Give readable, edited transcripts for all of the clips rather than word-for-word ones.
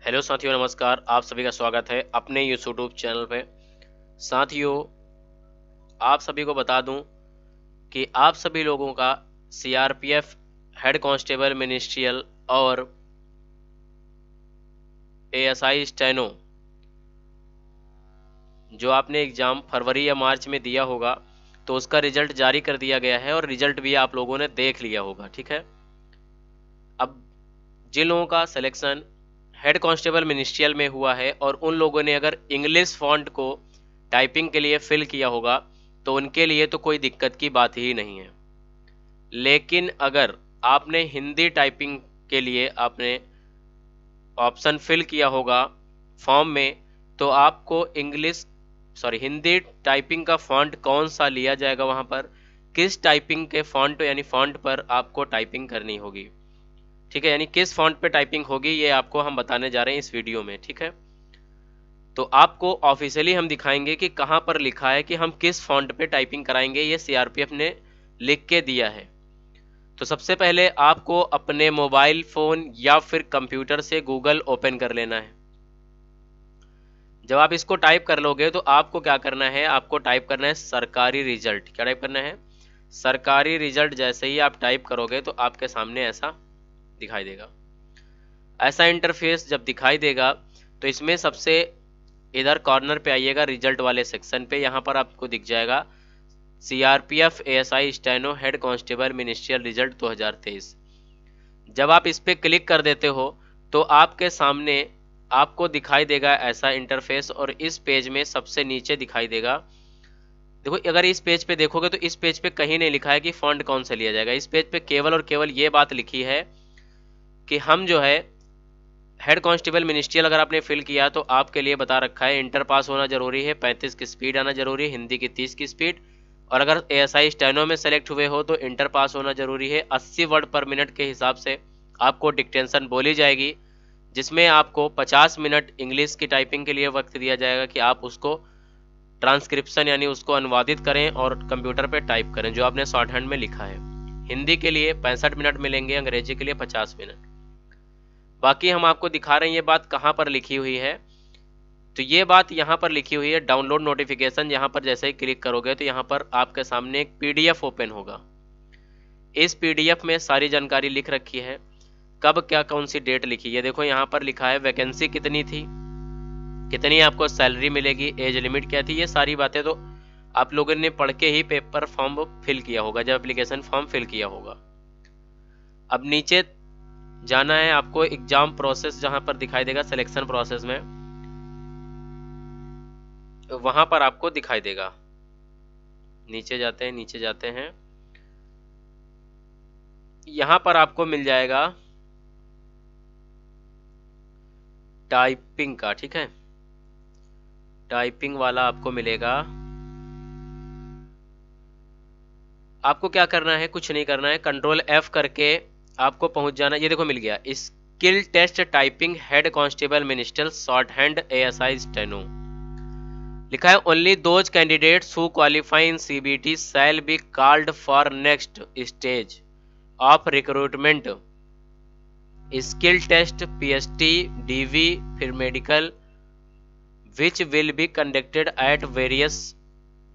Hello साथियों, नमस्कार। आप सभी का स्वागत है अपने यूट्यूब चैनल पे। साथियों, आप सभी को बता दूं कि आप सभी लोगों का सीआरपीएफ हेड कांस्टेबल मिनिस्ट्रियल और एएसआई स्टेनो जो आपने एग्ज़ाम फरवरी या मार्च में दिया होगा, तो उसका रिजल्ट जारी कर दिया गया है और रिजल्ट भी आप लोगों ने देख लिया होगा। ठीक है। अब जिन लोगों का सिलेक्शन हेड कांस्टेबल मिनिस्ट्रियल में हुआ है और उन लोगों ने अगर इंग्लिश फॉन्ट को टाइपिंग के लिए फिल किया होगा, तो उनके लिए तो कोई दिक्कत की बात ही नहीं है। लेकिन अगर आपने हिंदी टाइपिंग के लिए आपने ऑप्शन फिल किया होगा फॉर्म में, तो आपको हिंदी टाइपिंग का फॉन्ट कौन सा लिया जाएगा, वहां पर किस टाइपिंग के फॉन्ट यानी फॉन्ट पर आपको टाइपिंग करनी होगी। ठीक है, यानी किस फॉन्ट पे टाइपिंग होगी, ये आपको हम बताने जा रहे हैं इस वीडियो में। ठीक है, तो आपको ऑफिशियली हम दिखाएंगे कि कहां पर लिखा है कि हम किस फॉन्ट पे टाइपिंग कराएंगे। ये सीआरपीएफ ने लिख के दिया है। तो सबसे पहले आपको अपने मोबाइल फोन या फिर कंप्यूटर से गूगल ओपन कर लेना है। जब आप इसको टाइप कर लोगे तो आपको क्या करना है, आपको टाइप करना है सरकारी रिजल्ट। क्या टाइप करना है? सरकारी रिजल्ट। जैसे ही आप टाइप करोगे तो आपके सामने ऐसा दिखाई देगा। ऐसा इंटरफेस जब दिखाई देगा तो इसमें सबसे इधर कॉर्नर पे आइएगा, रिजल्ट वाले सेक्शन पे। यहाँ पर आपको दिख जाएगा CRPF ASI steno head constable ministerial result 2023। जब आप इस पे क्लिक कर देते हो तो आपके सामने आपको दिखाई देगा ऐसा इंटरफेस। और इस पेज में सबसे नीचे दिखाई देगा, देखो अगर इस पेज पे देखोगे तो इस पेज पे कहीं नहीं लिखा है कि फॉन्ट कौन सा लिया जाएगा। इस पेज पे केवल और केवल ये बात लिखी है कि हम जो है हेड कांस्टेबल मिनिस्ट्रियल अगर आपने फिल किया तो आपके लिए बता रखा है इंटर पास होना जरूरी है, 35 की स्पीड आना जरूरी है, हिंदी की 30 की स्पीड। और अगर एएसआई स्टेनो में सेलेक्ट हुए हो तो इंटर पास होना जरूरी है। 80 वर्ड पर मिनट के हिसाब से आपको डिक्टेंशन बोली जाएगी, जिसमें आपको 50 मिनट इंग्लिश की टाइपिंग के लिए वक्त दिया जाएगा कि आप उसको ट्रांसक्रिप्शन यानी उसको अनुवादित करें और कंप्यूटर पे टाइप करें जो आपने शॉर्ट हैंड में लिखा है। हिंदी के लिए 65 मिनट मिलेंगे, अंग्रेजी के लिए 50 मिनट। बाकी हम आपको दिखा रहे हैं ये बात कहाँ पर लिखी हुई है। तो ये बात यहाँ पर लिखी हुई है डाउनलोड नोटिफिकेशन। यहाँ पर जैसे ही क्लिक करोगे तो यहाँ पर आपके सामने एक पीडीएफ ओपन होगा। इस पीडीएफ में सारी जानकारी लिख रखी है, कब क्या कौन सी डेट लिखी है। देखो यहाँ पर लिखा है वैकेंसी कितनी थी, कितनी आपको सैलरी मिलेगी, एज लिमिट क्या थी। ये सारी बातें तो आप लोगों ने पढ़ के ही पेपर फॉर्म फिल किया होगा जब एप्लीकेशन फॉर्म फिल किया होगा। अब नीचे जाना है आपको एग्जाम प्रोसेस, जहां पर दिखाई देगा सिलेक्शन प्रोसेस में, वहां पर आपको दिखाई देगा। नीचे जाते हैं, नीचे जाते हैं, यहां पर आपको मिल जाएगा टाइपिंग का। ठीक है, टाइपिंग वाला आपको मिलेगा। आपको क्या करना है, कुछ नहीं करना है, कंट्रोल F करके आपको पहुंच जाना। ये देखो मिल गया, skill test typing head constable ministerial shorthand ASI steno. लिखा है only those candidates who qualify in CBT shall be called for next stage of recruitment. Skill test, PST, DV, फिर medical, which will be conducted at various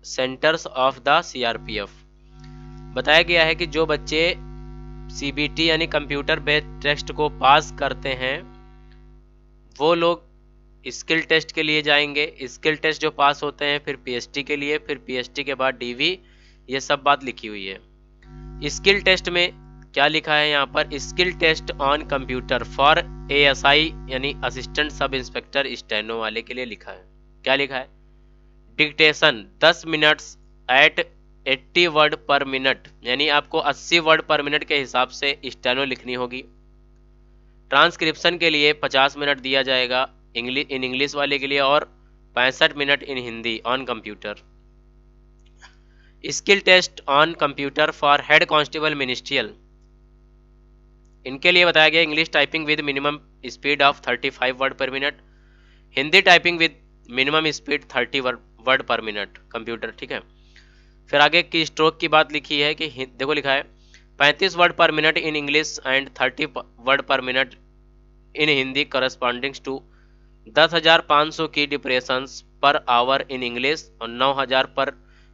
centres of the CRPF. बताया गया है कि जो बच्चे CBT यानी computer based test को पास करते हैं वो लोग स्किल टेस्ट के लिए जाएंगे। स्किल टेस्ट जो पास होते हैं फिर पीएसटी के लिए, फिर पीएसटी के बाद डीवी। ये सब बात लिखी हुई है। स्किल टेस्ट में क्या लिखा है, यहाँ पर skill test on computer for ASI यानी असिस्टेंट सब इंस्पेक्टर स्टेनो वाले के लिए लिखा है। क्या लिखा है? Dictation 10 minutes at 80 word per minute, यानी आपको 80 वर्ड पर मिनट के हिसाब से स्टेनो लिखनी होगी। ट्रांसक्रिप्शन के लिए 50 मिनट दिया जाएगा इन इंग्लिश वाले के लिए, और 65 minute in Hindi on computer. Skill test on computer for head constable ministerial, इनके लिए बताया गया English typing with minimum speed of 35 word per minute, Hindi typing with minimum speed 30 word per minute computer. ठीक है, फिर आगे की स्ट्रोक की बात लिखी है कि देखो लिखा है 35 word per minute in English and 30 word per minute in Hindi correspondings to 10,500 की depressions per hour in English और 9,000 पर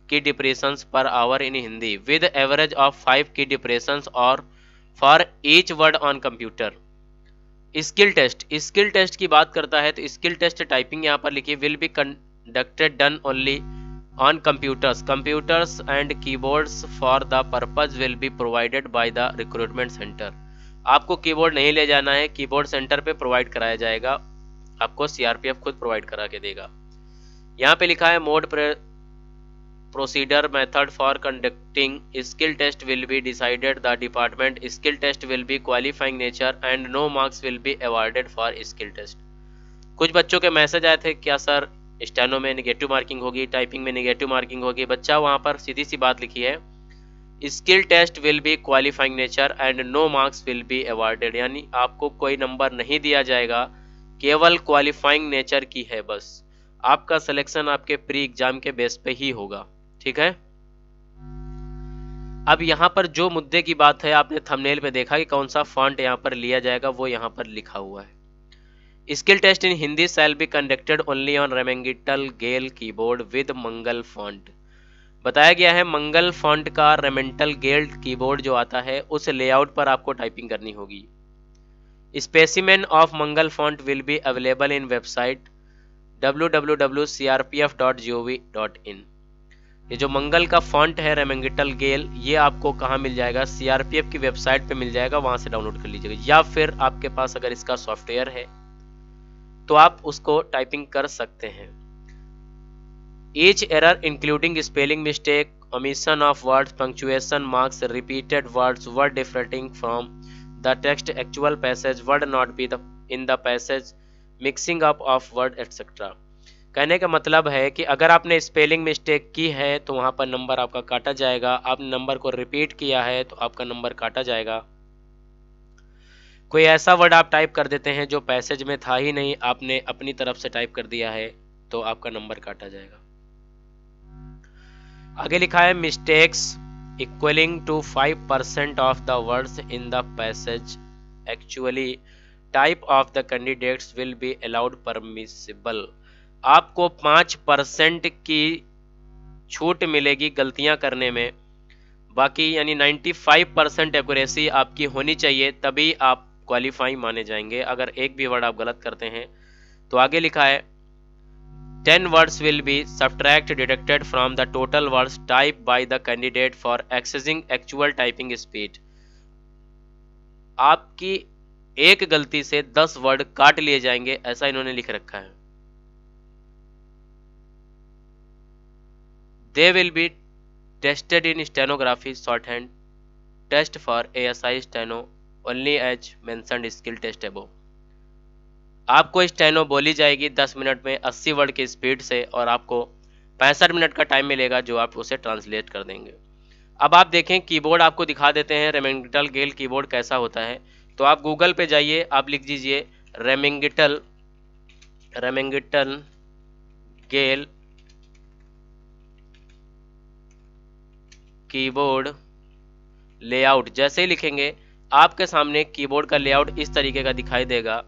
key depressions per hour in Hindi with average of 5 key depressions और for each word on computer. Skill test की बात करता है तो skill test typing यहाँ पर लिखी will be conducted done only on computers and keyboards for the purpose will be provided by the recruitment centre. आपको कीबोर्ड नहीं ले जाना है, कीबोर्ड सेंटर पे प्रोवाइड कराया जाएगा, आपको सीआरपीएफ खुद प्रोवाइड करा के देगा। यहाँ पे लिखा है mode procedure method for conducting skill test will be decided the department skill test will be qualifying nature and no marks will be awarded for skill test. कुछ बच्चों के मैसेज आए थे क्या सर स्टेनो में नेगेटिव मार्किंग होगी, typing में negative marking होगी। बच्चा वहां पर सीधी सी बात लिखी है skill test will be qualifying nature and no marks will be awarded, यानी आपको कोई नंबर नहीं दिया जाएगा, केवल क्वालिफाइंग नेचर की है बस। आपका सिलेक्शन आपके प्री एग्जाम के बेस पे ही होगा, ठीक है। अब यहाँ पर जो मुद्दे की बात है आपने थंबनेल पे देखा कि कौन सा फॉन्ट यहाँ पर लिया जाएगा, वो यहाँ पर लिखा हुआ है skill test in Hindi shall be conducted only on Remington Gail keyboard with Mangal font. बताया गया है मंगल फॉन्ट का रेमेंटल गेल कीबोर्ड जो आता है उस लेआउट पर आपको टाइपिंग करनी होगी। Specimen of Mangal font will be available in website www.crpf.gov.in। ये जो मंगल का फॉन्ट है रेमेंगिटल गेल, ये आपको कहाँ मिल जाएगा, सीआरपीएफ की वेबसाइट पे मिल जाएगा, वहां से डाउनलोड कर लीजिएगा। या फिर आपके पास अगर इसका सॉफ्टवेयर है तो आप उसको टाइपिंग कर सकते हैं। Each error including spelling mistake, omission of words, punctuation marks, repeated words, word differing from the text, actual passage, word not be in the passage, mixing up of word etc। कहने का मतलब है कि अगर आपने स्पेलिंग मिस्टेक की है तो वहां पर नंबर आपका काटा जाएगा, आपने नंबर को रिपीट किया है तो आपका नंबर काटा जाएगा। कोई ऐसा वर्ड आप टाइप कर देते हैं जो पैसेज में था ही नहीं, आपने अपनी तरफ से टाइप कर दिया है तो आपका नंबर काटा जाएगा। आगे लिखा है mistakes equalling to 5% of the words in the passage actually type of the candidates will be allowed permissible. आपको 5% की छूट मिलेगी गलतियां करने में, बाकी यानी 95% एक्यूरेसी आपकी होनी चाहिए, तभी आप क्वालिफाई माने जाएंगे अगर एक भी वर्ड आप गलत करते हैं। तो आगे लिखा है 10 words will be subtracted deducted from the total words typed by the candidate for accessing actual typing speed। आपकी एक गलती से 10 वर्ड काट लिए जाएंगे, ऐसा इन्होंने लिख रखा है। They will be tested in stenography shorthand test for ASI steno only as mentioned skill test above। आपको स्टेनो बोली जाएगी 10 मिनट में 80 वर्ड की स्पीड से और आपको 65 मिनट का टाइम मिलेगा जो आप उसे ट्रांसलेट कर देंगे। अब आप देखें कीबोर्ड आपको दिखा देते हैं रेमेंगिटल गेल कीबोर्ड कैसा होता है। तो आप गूगल पे जाइए, आप लिख दीजिए रेमेंगिटल गेल कीबोर्ड लेआउट। जैसे ही लिखेंगे आपके सामने कीबोर्ड का लेआउट इस तरीके का दिखाई देगा।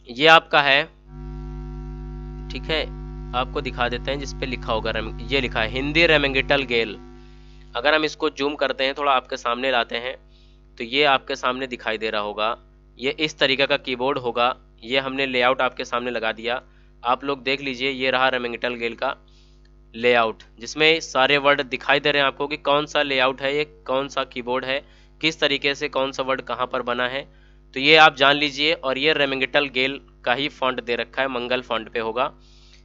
ये आपका है, ठीक है, आपको दिखा देते हैं जिस पे लिखा होगा, ये लिखा है हिंदी रेमेंगिटल गेल। अगर हम इसको जूम करते हैं, थोड़ा आपके सामने लाते हैं, तो ये आपके सामने दिखाई दे रहा होगा। ये इस तरीके का कीबोर्ड होगा। ये हमने लेआउट आपके सामने लगा दिया, आप लोग देख लीजिए। ये रहा रेमेंगिटल गेल का लेआउट, जिसमें सारे वर्ड दिखाई दे रहे हैं आपको कि कौन सा लेआउट है, ये कौन सा कीबोर्ड है, किस तरीके से कौन सा वर्ड कहाँ पर बना है, तो ये आप जान लीजिए। और ये रेमेंगिटल गेल का ही फॉन्ट दे रखा है, मंगल फॉन्ट पे होगा,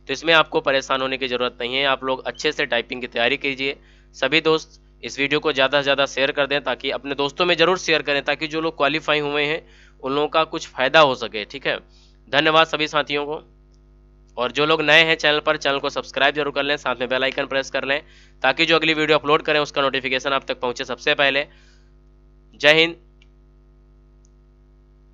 तो इसमें आपको परेशान होने की ज़रूरत नहीं है। आप लोग अच्छे से टाइपिंग की तैयारी कीजिए। सभी दोस्त इस वीडियो को ज़्यादा से ज़्यादा शेयर कर दें, ताकि अपने दोस्तों में ज़रूर शेयर करें, ताकि जो लोग क्वालिफाई हुए हैं उन लोगों का कुछ फ़ायदा हो सके, ठीक है। धन्यवाद सभी साथियों को। और जो लोग नए हैं चैनल पर, चैनल को सब्सक्राइब जरूर कर लें, साथ में बेल आइकन प्रेस कर लें, ताकि जो अगली वीडियो अपलोड करें उसका नोटिफिकेशन आप तक पहुँचे सबसे पहले। जय हिंद,